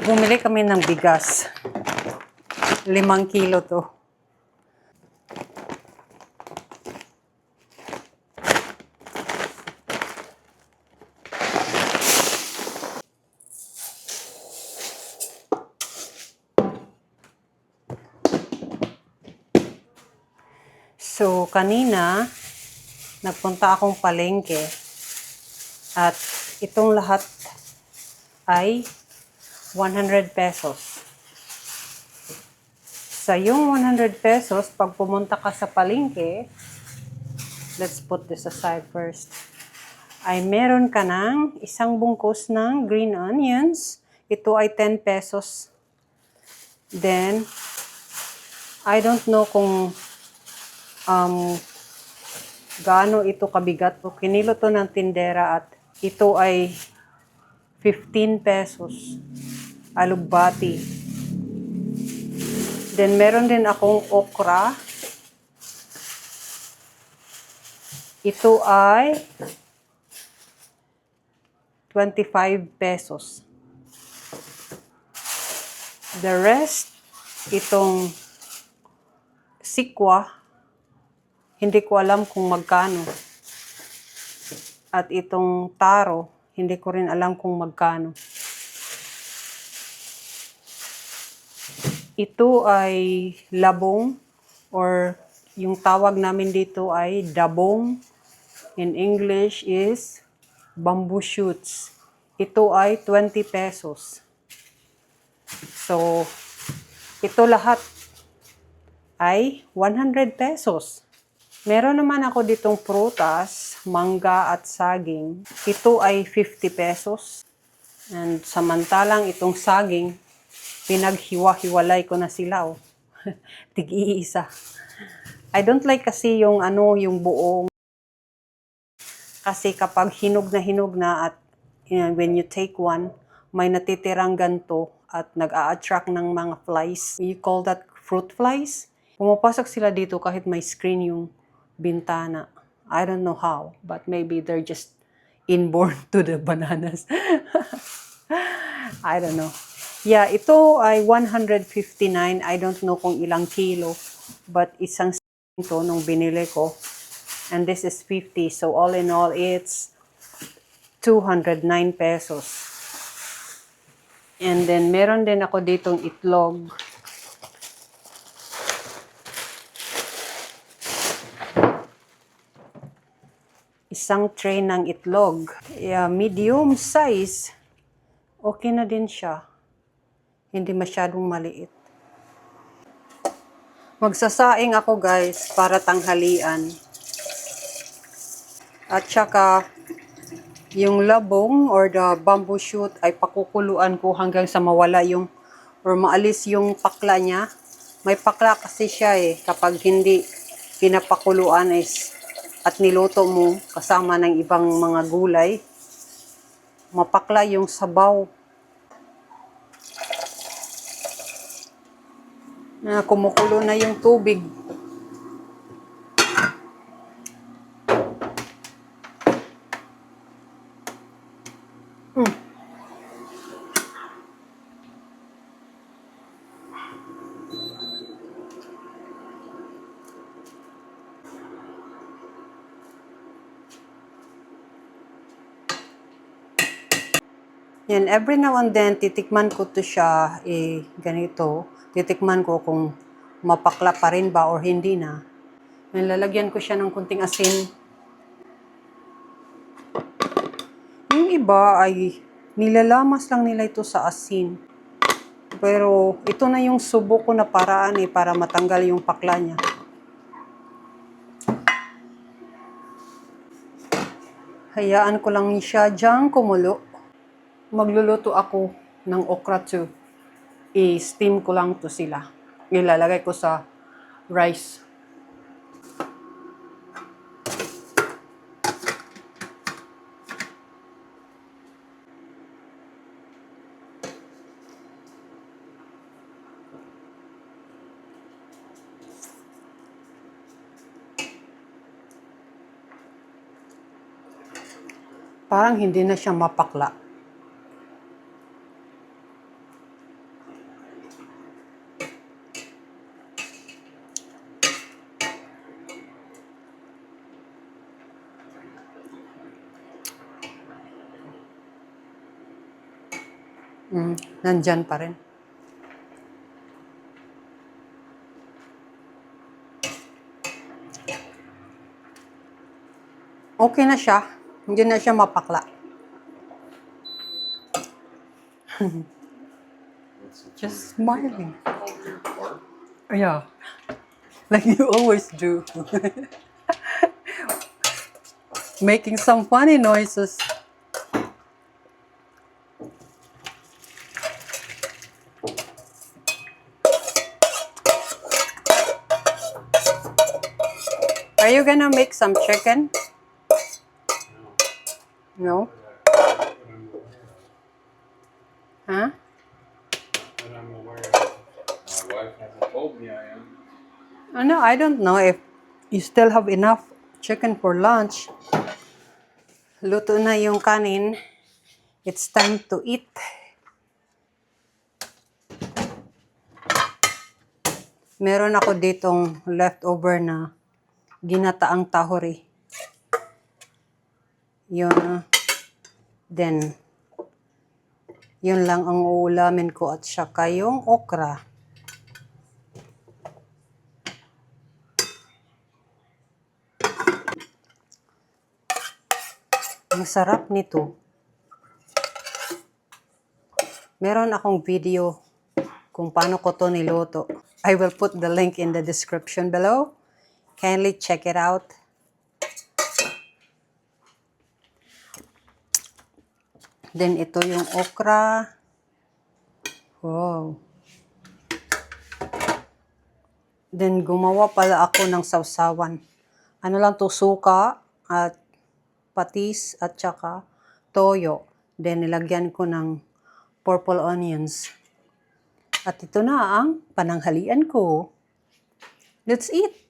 Bumili kami ng bigas. 5 kilo to. So, kanina, nagpunta akong palengke at itong lahat ay 100 pesos. Sa yung 100 pesos, pag pumunta ka sa palengke, let's put this aside first, ay meron ka ng isang bungkus ng green onions. Ito ay 10 pesos. Then, I don't know kung gaano ito kabigat. Kinilo to ng tindera at ito ay 15 pesos. Alugbati. Then, meron din akong okra. Ito ay 25 pesos. The rest, itong sikwa, hindi ko alam kung magkano. At itong taro, hindi ko rin alam kung magkano. Ito ay labong or yung tawag namin dito ay dabong. In English is bamboo shoots. Ito ay 20 pesos. So, ito lahat ay 100 pesos. Meron naman ako ditong prutas, mangga at saging. Ito ay 50 pesos. And samantalang itong saging, pinaghiwa-hiwalay ko na sila. Tig-iisa. I don't like kasi yung yung buong. Kasi kapag hinog na at when you take one, may natitirang ganto at nag-a-attract ng mga flies. You call that fruit flies? Pumapasok sila dito kahit may screen yung bintana. I don't know how, but maybe they're just inborn to the bananas. I don't know. Yeah, ito ay 159. I don't know kung ilang kilo, but isang to nung binili ko. And this is 50. So all in all, it's 209 pesos. And then meron din ako ditong itlog. Isang tray ng itlog. Yeah, medium size. Okay na din siya. Hindi masyadong maliit. Magsasaing ako guys para tanghalian. At saka yung labong or the bamboo shoot ay pakukuluan ko hanggang sa mawala yung or maalis yung pakla niya. May pakla kasi siya kapag hindi pinapakuluan at niluto mo kasama ng ibang mga gulay, mapakla yung sabaw. Kumukulo na yung tubig. Yan, every now and then, titikman ko to siya, ganito. Titikman ko kung mapakla pa rin ba or hindi na. Yan, lalagyan ko siya ng kunting asin. Yung iba ay nilalamas lang nila ito sa asin. Pero ito na yung subo ko na paraan para matanggal yung pakla niya. Hayaan ko lang siya diyang kumulo. Magluluto ako ng okra too. I-steam ko lang to sila. Ilalagay ko sa rice. Parang hindi na siya mapakla. Nandyan pa rin. Okay na siya. Hindi na siya mapakla. Just smiling. Yeah. Like you always do. Making some funny noises. Are you gonna make some chicken? No? Huh? That I'm aware of. My wife hasn't told me I am. No, I don't know if you still have enough chicken for lunch. Luto na yung kanin. It's time to eat. Meron ako ditong leftover na ginataang tahori. Yun. Then, yun lang ang uulamin ko at saka yung okra. Masarap nito. Meron akong video kung paano ko to niluto. I will put the link in the description below. Kindly check it out. Then ito yung okra. Wow. Then gumawa pala ako ng sawsawan. Ano lang to, suka at patis at saka toyo. Then nilagyan ko ng purple onions. At ito na ang pananghalian ko. Let's eat!